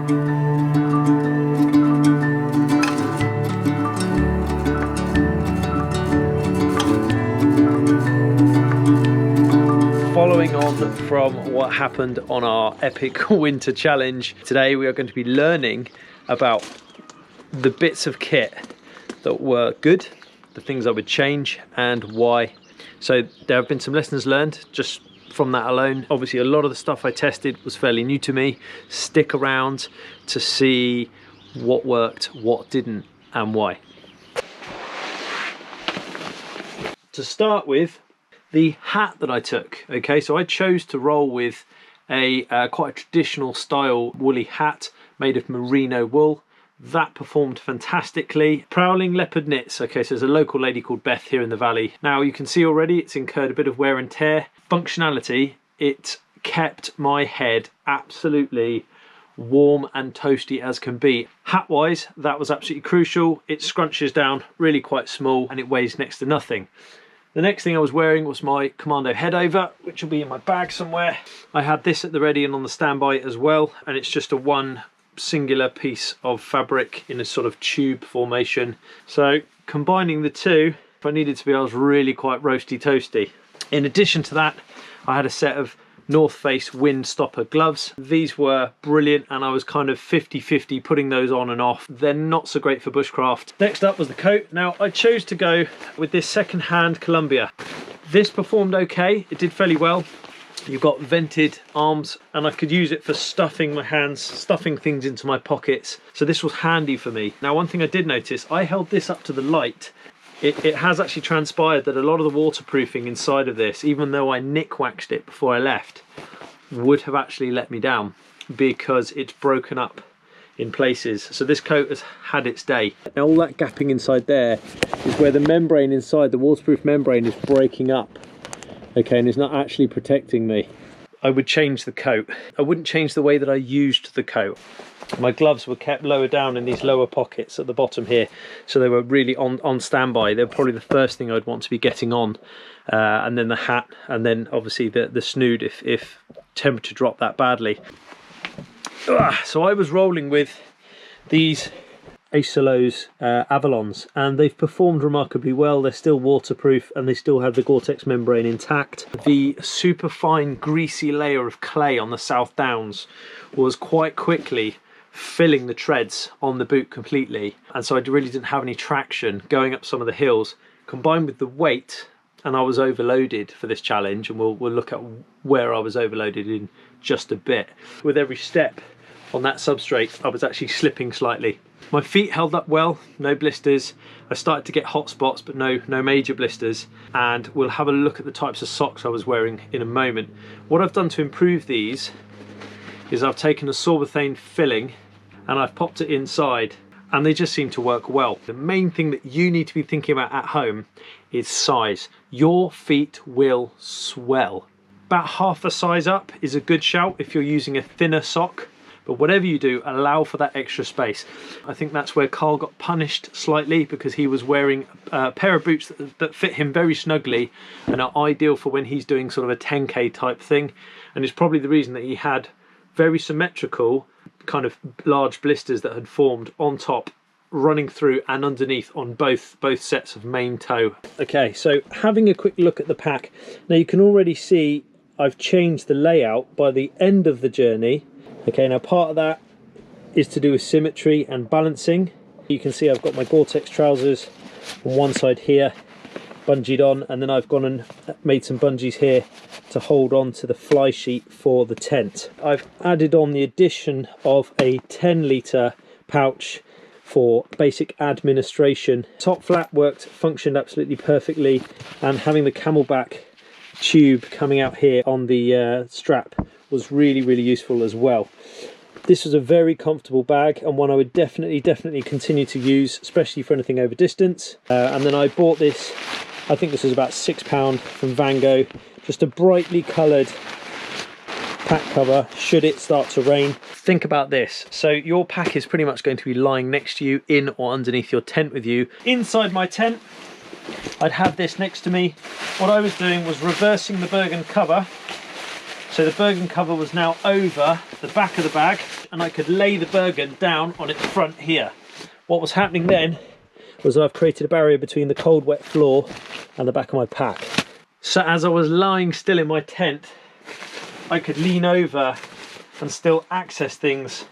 Following on from what happened on our epic winter challenge, today we are going to be learning about the bits of kit that were good, the things I would change and why. So there have been some lessons learned just from that alone. Obviously a lot of the stuff I tested was fairly new to me. Stick around to see what worked, what didn't and why. To start with, the hat that I took. Okay, so I chose to roll with a quite a traditional style woolly hat made of merino wool. That performed fantastically. Prowling Leopard knits. Okay, so there's a local lady called Beth here in the valley. Now you can see already it's incurred a bit of wear and tear. Functionality, it kept my head absolutely warm and toasty as can be. Hat wise, that was absolutely crucial. It scrunches down really quite small and it weighs next to nothing. The next thing I was wearing was my Commando headover, which will be in my bag somewhere. I had this at the ready and on the standby as well, and it's just a one singular piece of fabric in a sort of tube formation. So combining the two, if I needed to be, I was really quite roasty toasty. In addition to that, I had a set of North Face wind stopper gloves. These were brilliant and I was kind of 50-50 putting those on and off. They're not so great for bushcraft. Next up was the coat. Now I chose to go with this second-hand Columbia. This performed okay, it did fairly well. You've got vented arms and I could use it for stuffing my hands, stuffing things into my pockets. So this was handy for me. Now one thing I did notice, I held this up to the light. It has actually transpired that a lot of the waterproofing inside of this, even though I nick-waxed it before I left, would have actually let me down because it's broken up in places. So this coat has had its day. Now all that gapping inside there is where the membrane inside, the waterproof membrane, is breaking up. Okay, and it's not actually protecting me. I would change the coat. I wouldn't change the way that I used the coat. My gloves were kept lower down in these lower pockets at the bottom here, so they were really on standby. They're probably the first thing I'd want to be getting on, and then the hat, and then obviously the snood if temperature dropped that badly. So I was rolling with these Acelos Avalons, and they've performed remarkably well. They're still waterproof and they still have the Gore-Tex membrane intact. The super fine greasy layer of clay on the South Downs was quite quickly filling the treads on the boot completely, and so I really didn't have any traction going up some of the hills, combined with the weight, and I was overloaded for this challenge, and we'll look at where I was overloaded in just a bit. With every step on that substrate I was actually slipping slightly. My feet held up well, no blisters. I started to get hot spots, but no major blisters. And we'll have a look at the types of socks I was wearing in a moment. What I've done to improve these is I've taken a Sorbothane filling and I've popped it inside, and they just seem to work well. The main thing that you need to be thinking about at home is size. Your feet will swell. About half a size up is a good shout if you're using a thinner sock. But whatever you do, allow for that extra space. I think that's where Carl got punished slightly, because he was wearing a pair of boots that fit him very snugly and are ideal for when he's doing sort of a 10k type thing. And it's probably the reason that he had very symmetrical kind of large blisters that had formed on top, running through and underneath on both sets of main toe. Okay, so having a quick look at the pack. Now you can already see I've changed the layout by the end of the journey. Okay, now part of that is to do with symmetry and balancing. You can see I've got my Gore-Tex trousers on one side here, bungeed on, and then I've gone and made some bungees here to hold on to the fly sheet for the tent. I've added on the addition of a 10-litre pouch for basic administration. Top flap functioned absolutely perfectly, and having the Camelback tube coming out here on the strap was really useful as well. This was a very comfortable bag and one I would definitely continue to use, especially for anything over distance. And then I bought this, I think this was about £6 from Van Gogh, just a brightly coloured pack cover should it start to rain. Think about this, so your pack is pretty much going to be lying next to you, in or underneath your tent with you. Inside my tent I'd have this next to me. What I was doing was reversing the Bergen cover, So the Bergen cover was now over the back of the bag, and I could lay the Bergen down on its front here. What was happening then was I've created a barrier between the cold wet floor and the back of my pack. So as I was lying still in my tent, I could lean over and still access things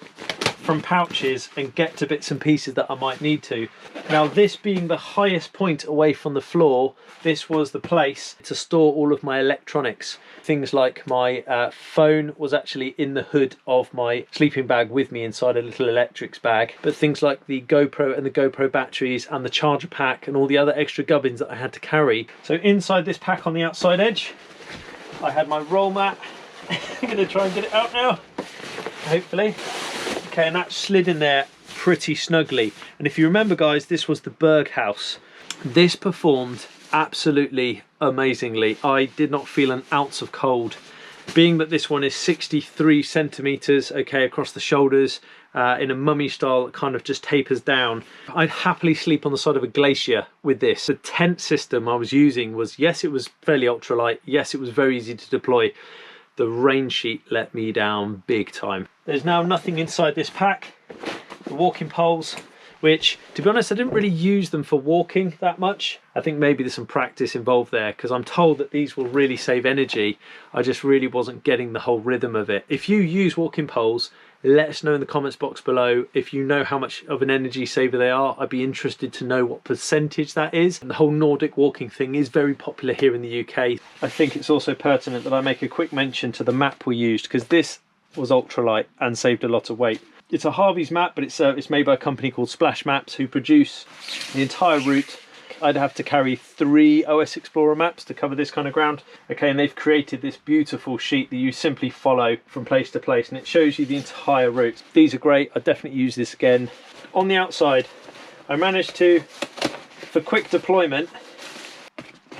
from pouches and get to bits and pieces that I might need to. Now, this being the highest point away from the floor, this was the place to store all of my electronics. Things like my phone was actually in the hood of my sleeping bag with me inside a little electrics bag, but things like the GoPro and the GoPro batteries and the charger pack and all the other extra gubbins that I had to carry. So inside this pack on the outside edge, I had my roll mat. I'm going to try and get it out now, hopefully. Okay, and that slid in there pretty snugly. And if you remember, guys, this was the Berg house. This performed absolutely amazingly. I did not feel an ounce of cold. Being that this one is 63 centimeters, okay, across the shoulders, in a mummy style that kind of just tapers down, I'd happily sleep on the side of a glacier with this. The tent system I was using was, yes, it was fairly ultralight. Yes, it was very easy to deploy. The rain sheet let me down big time. There's now nothing inside this pack. The walking poles, which, to be honest, I didn't really use them for walking that much. I think maybe there's some practice involved there, because I'm told that these will really save energy. I just really wasn't getting the whole rhythm of it. If you use walking poles, let us know in the comments box below. If you know how much of an energy saver they are, I'd be interested to know what percentage that is. And the whole Nordic walking thing is very popular here in the UK. I think it's also pertinent that I make a quick mention to the map we used, because this was ultralight and saved a lot of weight. It's a Harvey's map, but it's made by a company called Splash Maps, who produce the entire route. I'd have to carry 3 OS Explorer maps to cover this kind of ground. Okay, and they've created this beautiful sheet that you simply follow from place to place, and it shows you the entire route. These are great. I'd definitely use this again. On the outside, I managed to, for quick deployment,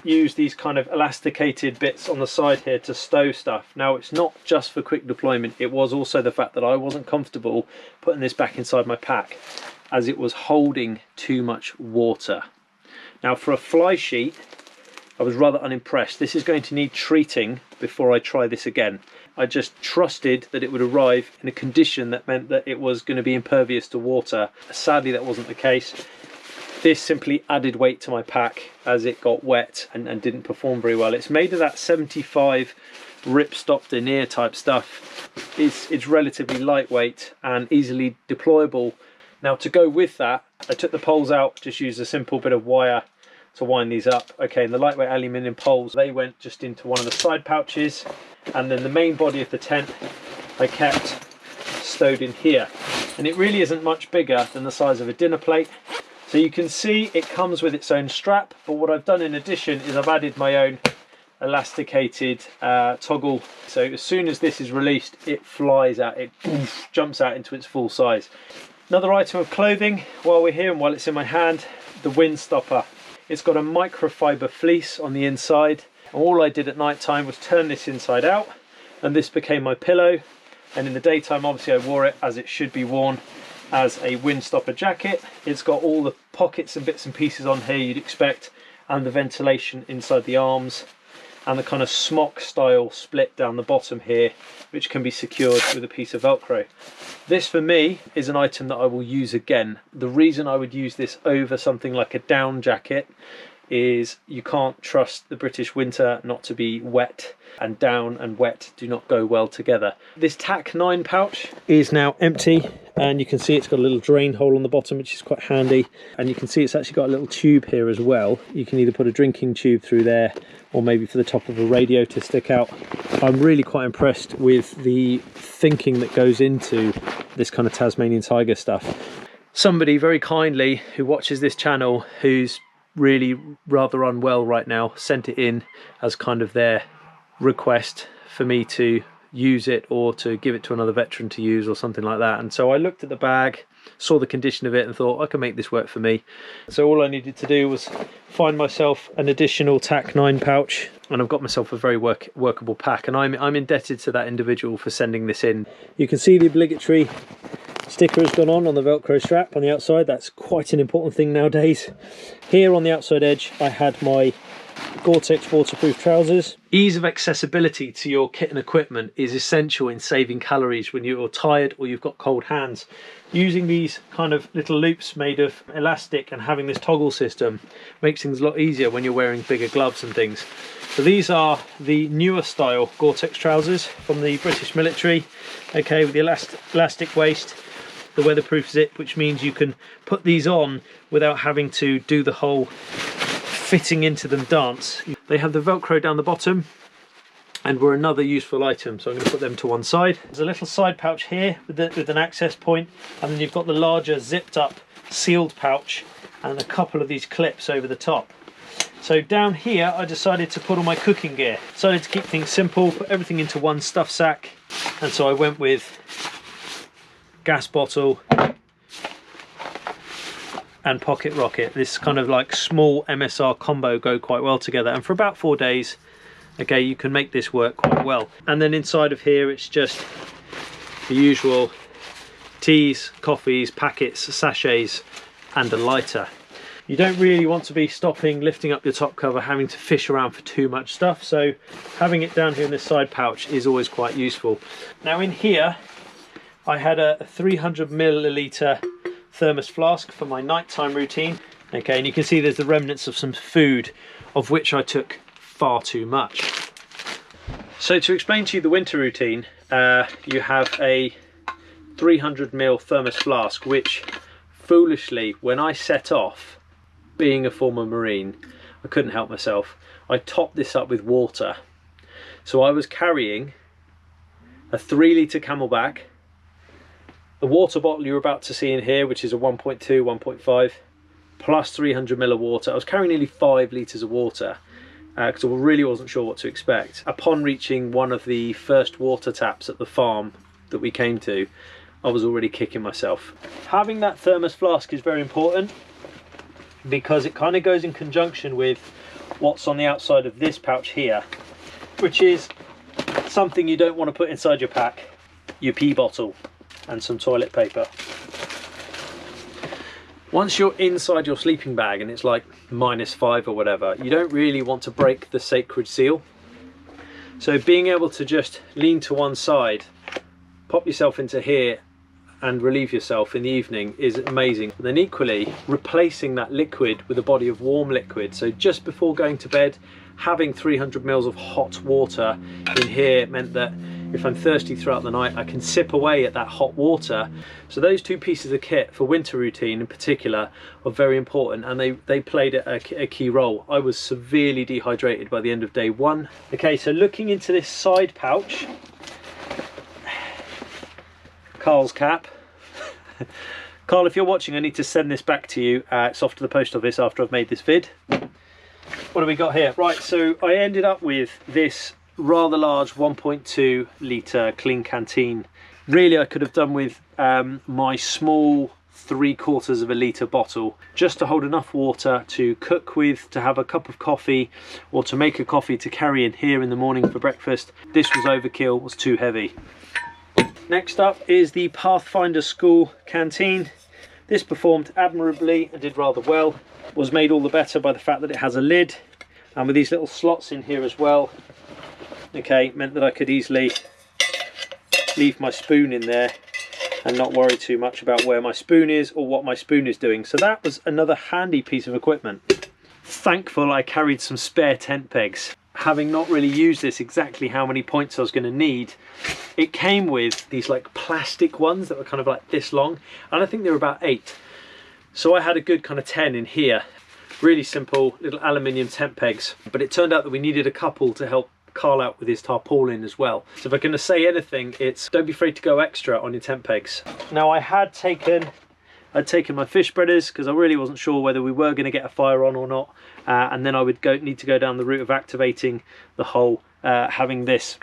use these kind of elasticated bits on the side here to stow stuff. Now, it's not just for quick deployment, it was also the fact that I wasn't comfortable putting this back inside my pack, as it was holding too much water. Now, for a fly sheet, I was rather unimpressed. This is going to need treating before I try this again. I just trusted that it would arrive in a condition that meant that it was going to be impervious to water. Sadly, that wasn't the case. This simply added weight to my pack as it got wet and didn't perform very well. It's made of that 75 ripstop denier type stuff. It's relatively lightweight and easily deployable. Now, to go with that, I took the poles out, just used a simple bit of wire to wind these up. Okay, and the lightweight aluminium poles, they went just into one of the side pouches, and then the main body of the tent I kept stowed in here. And it really isn't much bigger than the size of a dinner plate. So you can see it comes with its own strap, but what I've done in addition is I've added my own elasticated toggle. So as soon as this is released, it flies out, it jumps out into its full size. Another item of clothing while we're here and while it's in my hand, the wind stopper. It's got a microfiber fleece on the inside, and all I did at night time was turn this inside out, and this became my pillow. And in the daytime, obviously, I wore it as it should be worn, as a windstopper jacket. It's got all the pockets and bits and pieces on here you'd expect, and the ventilation inside the arms, and the kind of smock style split down the bottom here, which can be secured with a piece of Velcro. This for me is an item that I will use again. The reason I would use this over something like a down jacket is you can't trust the British winter not to be wet, and down and wet do not go well together. This TAC 9 pouch is now empty, and you can see it's got a little drain hole on the bottom, which is quite handy, and you can see it's actually got a little tube here as well. You can either put a drinking tube through there, or maybe for the top of a radio to stick out. I'm really quite impressed with the thinking that goes into this kind of Tasmanian tiger stuff. Somebody very kindly who watches this channel, who's really rather unwell right now, sent it in as kind of their request for me to use it or to give it to another veteran to use or something like that. And so I looked at the bag, saw the condition of it, and thought I can make this work for me. So all I needed to do was find myself an additional TAC 9 pouch, and I've got myself a very workable pack, and I'm indebted to that individual for sending this in. You can see the obligatory sticker has gone on the Velcro strap on the outside. That's quite an important thing nowadays. Here on the outside edge I had my Gore-Tex waterproof trousers. Ease of accessibility to your kit and equipment is essential in saving calories when you're tired or you've got cold hands. Using these kind of little loops made of elastic and having this toggle system makes things a lot easier when you're wearing bigger gloves and things. So these are the newer style Gore-Tex trousers from the British military, okay, with the elastic waist, the weatherproof zip, which means you can put these on without having to do the whole fitting into them dance. They have the Velcro down the bottom and were another useful item, so I'm going to put them to one side. There's a little side pouch here with an access point, and then you've got the larger zipped up sealed pouch and a couple of these clips over the top. So down here I decided to put all my cooking gear. Decided to keep things simple, put everything into one stuff sack, and so I went with gas bottle and pocket rocket. This kind of like small MSR combo go quite well together, and for about 4 days, okay, you can make this work quite well. And then inside of here it's just the usual teas, coffees, packets, sachets and a lighter. You don't really want to be stopping, lifting up your top cover, having to fish around for too much stuff, so having it down here in this side pouch is always quite useful. Now in here I had a 300 milliliter thermos flask for my nighttime routine, okay, and you can see there's the remnants of some food of which I took far too much. So to explain to you the winter routine, you have a 300 ml thermos flask, which foolishly, when I set off, being a former Marine, I couldn't help myself. I topped this up with water. So I was carrying a 3 litre Camelback, the water bottle you're about to see in here, which is a 1.2, 1.5, plus 300 ml of water. I was carrying nearly 5 litres of water because I really wasn't sure what to expect. Upon reaching one of the first water taps at the farm that we came to, I was already kicking myself. Having that thermos flask is very important because it kind of goes in conjunction with what's on the outside of this pouch here, which is something you don't want to put inside your pack: your pee bottle and some toilet paper. Once you're inside your sleeping bag and it's like -5 or whatever, you don't really want to break the sacred seal. So being able to just lean to one side, pop yourself into here and relieve yourself in the evening is amazing. And then equally, replacing that liquid with a body of warm liquid. So just before going to bed, having 300 ml of hot water in here meant that if I'm thirsty throughout the night, I can sip away at that hot water. So those two pieces of kit for winter routine in particular are very important, and they played a key role. I was severely dehydrated by the end of day 1. Okay, so looking into this side pouch, Carl's cap. Carl, if you're watching, I need to send this back to you. It's off to the post office after I've made this vid. What do we got here? Right, so I ended up with this rather large 1.2 litre clean canteen. Really, I could have done with my small 3/4 of a litre bottle, just to hold enough water to cook with, to have a cup of coffee, or to make a coffee to carry in here in the morning for breakfast. This was overkill, was too heavy. Next up is the Pathfinder School Canteen. This performed admirably and did rather well. Was made all the better by the fact that it has a lid, and with these little slots in here as well, okay, meant that I could easily leave my spoon in there and not worry too much about where my spoon is or what my spoon is doing. So that was another handy piece of equipment. Thankful I carried some spare tent pegs. Having not really used this exactly how many points I was going to need, it came with these like plastic ones that were kind of like this long, and I think they were about 8. So I had a good kind of 10 in here. Really simple little aluminium tent pegs, but it turned out that we needed a couple to help Carl out with his tarpaulin as well. So if I'm going to say anything, it's don't be afraid to go extra on your tent pegs. Now I'd taken my fish spreaders because I really wasn't sure whether we were going to get a fire on or not, and then I would need to go down the route of activating the whole having this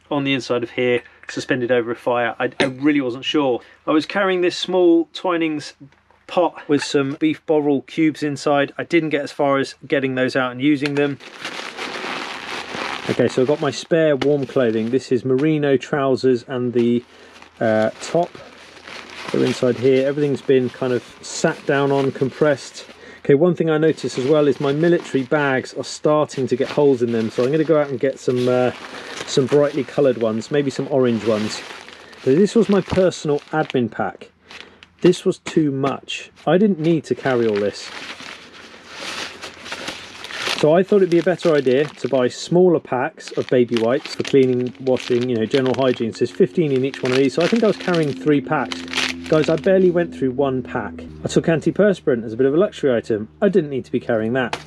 on the inside of here suspended over a fire. I really wasn't sure. I was carrying this small Twinings pot with some beef bovril cubes inside. I didn't get as far as getting those out and using them. Okay, so I've got my spare warm clothing. This is merino trousers and the top. So inside here, everything's been kind of sat down on, compressed. Okay, one thing I noticed as well is my military bags are starting to get holes in them, so I'm going to go out and get some brightly coloured ones, maybe some orange ones. So this was my personal admin pack. This was too much. I didn't need to carry all this. So I thought it'd be a better idea to buy smaller packs of baby wipes for cleaning, washing, you know, general hygiene. So there's 15 in each one of these. So I think I was carrying 3 packs. Guys, I barely went through 1 pack. I took antiperspirant as a bit of a luxury item. I didn't need to be carrying that.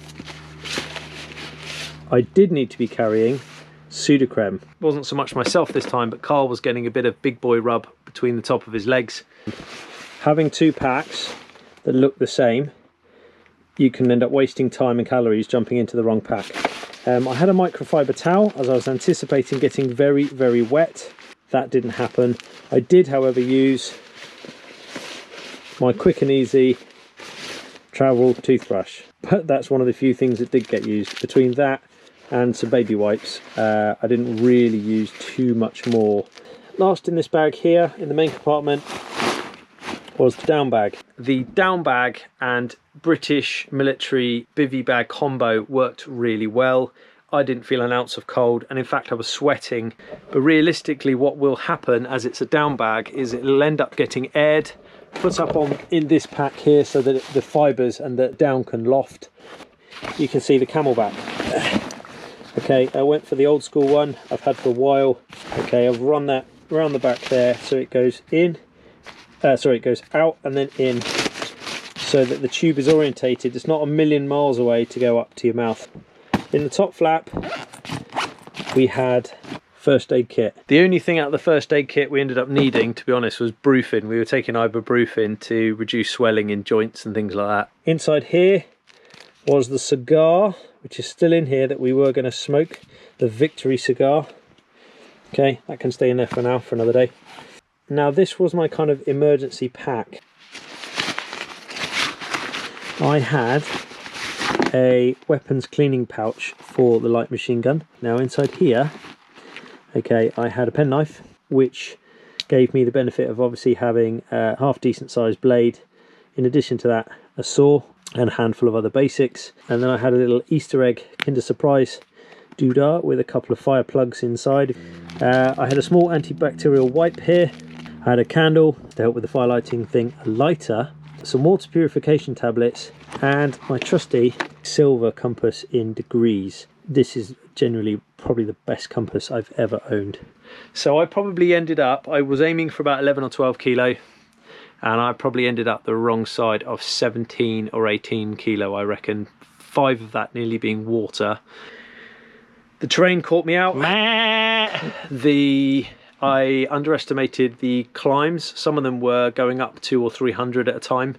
I did need to be carrying Sudocrem. It wasn't so much myself this time, but Carl was getting a bit of big boy rub between the top of his legs. Having 2 packs that look the same, you can end up wasting time and calories jumping into the wrong pack. I had a microfiber towel as I was anticipating getting very, very wet. That didn't happen. I did, however, use my quick and easy travel toothbrush, but that's one of the few things that did get used. Between that and some baby wipes, I didn't really use too much more. Last in this bag here in the main compartment was the down bag. The down bag and British military bivvy bag combo worked really well. I didn't feel an ounce of cold, and in fact I was sweating. But realistically what will happen as it's a down bag is it'll end up getting aired, put up on in this pack here so that the fibres and the down can loft. You can see the camelback. Okay, I went for the old school one I've had for a while. Okay, I've run that around the back there so it goes in. It goes out and then in, so that the tube is orientated. It's not a million miles away to go up to your mouth. In the top flap, we had first aid kit. The only thing out of the first aid kit we ended up needing, to be honest, was brufen. We were taking ibuprofen to reduce swelling in joints and things like that. Inside here was the cigar, which is still in here, that we were going to smoke, the Victory cigar. Okay, that can stay in there for now, for another day. Now this was my kind of emergency pack. I had a weapons cleaning pouch for the light machine gun. Now inside here, okay, I had a penknife, which gave me the benefit of obviously having a half decent sized blade. In addition to that, a saw and a handful of other basics. And then I had a little Easter egg Kinder Surprise doodah with a couple of fire plugs inside. I had a small antibacterial wipe here. I had a candle to help with the fire lighting thing, a lighter, some water purification tablets, and my trusty silver compass in degrees. This is generally probably the best compass I've ever owned. So I probably ended up, I was aiming for about 11 or 12 kilo, and I probably ended up the wrong side of 17 or 18 kilo, I reckon. 5 of that nearly being water. The terrain caught me out. I underestimated the climbs. Some of them were going up 200 or 300 at a time.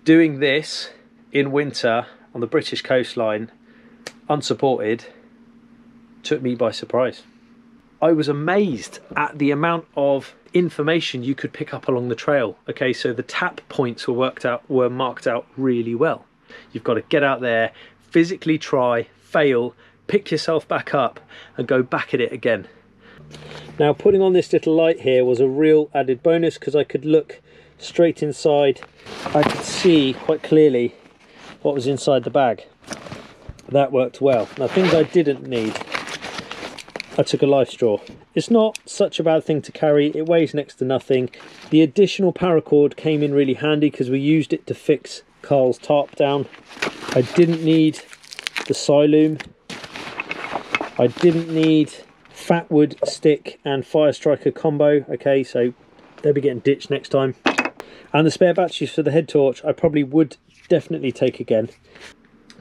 Doing this in winter on the British coastline, unsupported, took me by surprise. I was amazed at the amount of information you could pick up along the trail. Okay, so the tap points were marked out really well. You've got to get out there, physically try, fail, pick yourself back up and go back at it again. Now putting on this little light here was a real added bonus because I could look straight inside. I could see quite clearly what was inside the bag. That worked well. Now things I didn't need. I took a life straw. It's not such a bad thing to carry. It weighs next to nothing. The additional paracord came in really handy because we used it to fix Carl's tarp down. I didn't need the Siloom. I didn't need Fatwood stick and Fire Striker combo. Okay, so they'll be getting ditched next time. And the spare batteries for the head torch I probably would definitely take again.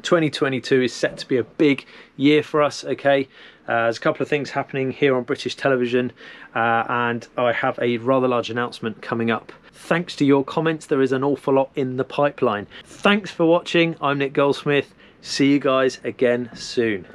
2022 is set to be a big year for us. Okay, there's a couple of things happening here on British television, and I have a rather large announcement coming up. Thanks to your comments, there is an awful lot in the pipeline. Thanks for watching. I'm Nick Goldsmith. See you guys again soon.